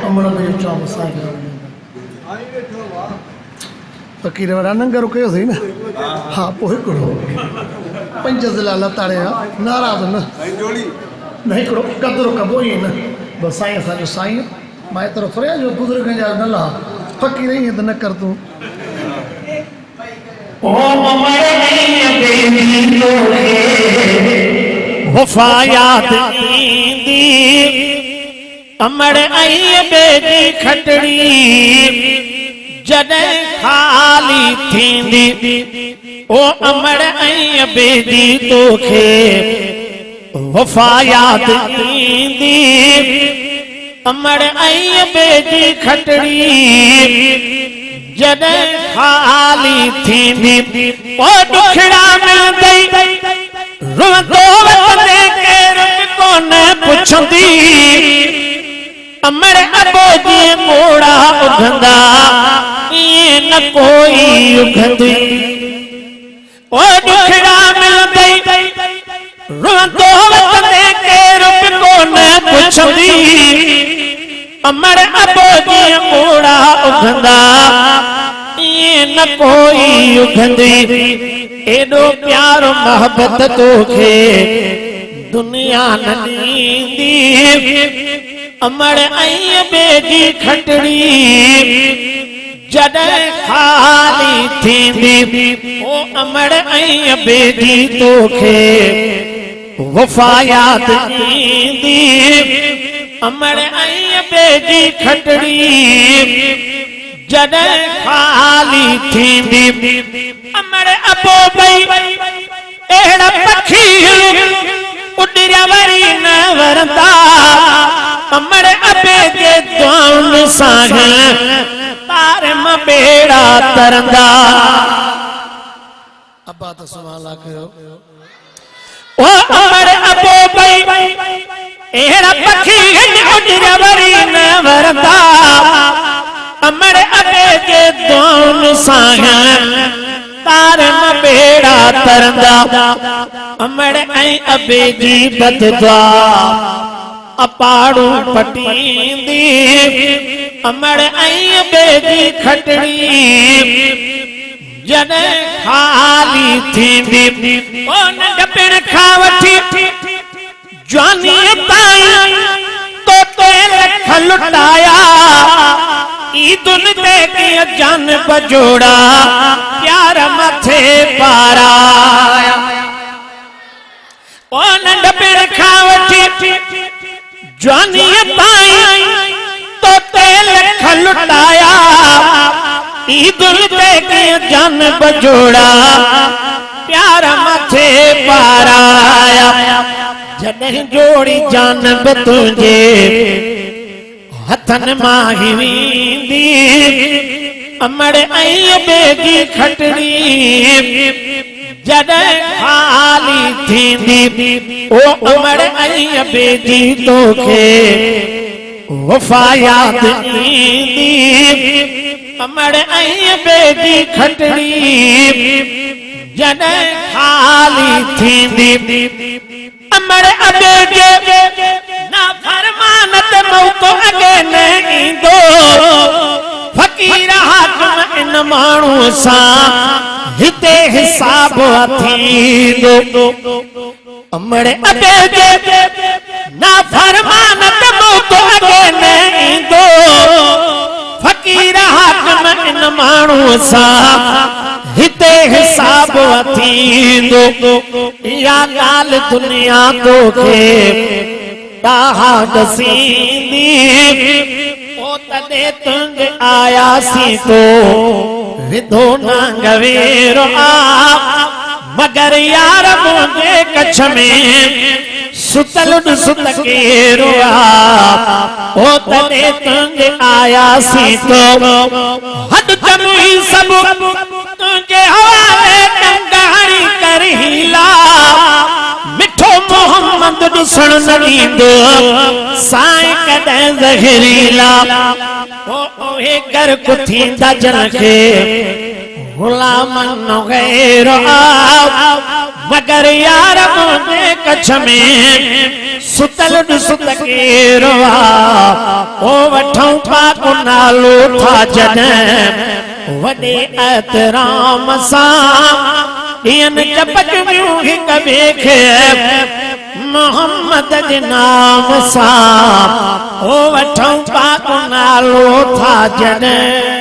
अमण में चाव साग फकीर वारा नंगर कयो सी न हाँ पोइ हिकिड़ो 5 ज़िला ताड़िया नाराज़ न न हिकिड़ो कदुरु कबो ई न बसि साईं असांजो साईं मां एतिरो थोरे जो बुज़ुर्गनि जा न ला फकीर ईअं त न कर तूं वफ़ायात ईंदी अमड़ आई बेदी खटड़ी जॾहिं खाली थींदी ओ अमड़ आई बेदी तोखे वफ़ायात ईंदी अमड़ आई बेदी खटड़ी जॾहिं खाली थींदी ओ दुखड़ा मिलंदई रुंदो वतने केर कोन पुछंदी अमड़ अबो जी मोड़ा उगंदा ये न कोई उगंदी ओ दुखड़ा मिलंदई रुंदो वतने केर कोन पुछंदी अमड़ अबो जी मोड़ा उगंदा ये न कोई उगंदी एडो प्यार मोहब्बत तोखे दुनिया न ॾींदी अमड़ आई बेदी खटड़ी जॾहिं खाली थींदी ओ अमड़ आई बेदी तोखे वफ़ायात ईंदी अमड़ आई बेदी खटड़ी जॾहिं खाली थींदी अमड़ अबो भई अहिड़ा पखी उॾिया वरी न वरंदा अमड़ अबे जे दुआउनि सां तार मां बेड़ा तरंदा अब्बा त सुवाला कयो ओ अमड़ अबो भई अहिड़ा पखी उॾिया वरी न वरंदा अमड़ अबे जे दुआउनि सां तार मां बेड़ा तरंदा अमड़ ऐं अबे जी बददुआ अपाड़ू पटींदी अमड़ ऐं अबे जी खटड़ी जॾहिं खाली थींदी ओ नंढपिण खां वठी जवानीअ ताईं तोते लख लुटाया ईदुन ते किया जान बजोड़ा प्यार मथे पाराया ओ नंढपिण खां वठी जवानीअ ताईं तोते लख लुटाया ईदुन ते किया जान बजोड़ा प्यार मथे पाराया जॾहिं जोड़ी जान तुंहिंजे हथन मां ही वेंदी अमड़ ऐं बेदी खटड़ी जॾहिं खाली थींदी ओ अमड़ ऐं बेदी तोखे वफ़ायात ईंदी अमड़ ऐं बेदी खटड़ी जॾहिं खाली थींदी अमड़ अबे जे ना फरमानत मौत अगे न ईंदो फकीर हाकिम इन माण्हू सां हिते हिसाब थींदो अमड़ अबे जे ना फरमानत मौत अगे न ईंदो फकीर हाकिम इन माण्हू सां हिते हिसाब थींदो या ॻाल्हि दुनिया तोखे ॾाहा दसींदी ओ तॾहिं तुंहिंजे आयासीं तो विधो नांगवेरो आ मगर यार मुंहिंजे कच्छ में सुतल सुत केरो आ ओ तॾहिं तुंहिंजे आयासीं तो हद चमुई सभु तुंहिंजे हवाले कंगारी कर हीला मिठो मोहम्मद ॾिसण न ईंदो साईं कॾहिं ज़हरीला ओहे कर को थींदा जन खे गुलामन गैर आ मगर यार मुंहिंजे कच्छ में सुतल सुत केरो आ ओ पाक नालो था जॾहिं वॾे एतराम सां ॾियनि चपचमियूं हिक ॿिए खे मोहम्मद जे नाम सां ओ वठूं पाक नालो था जॾहिं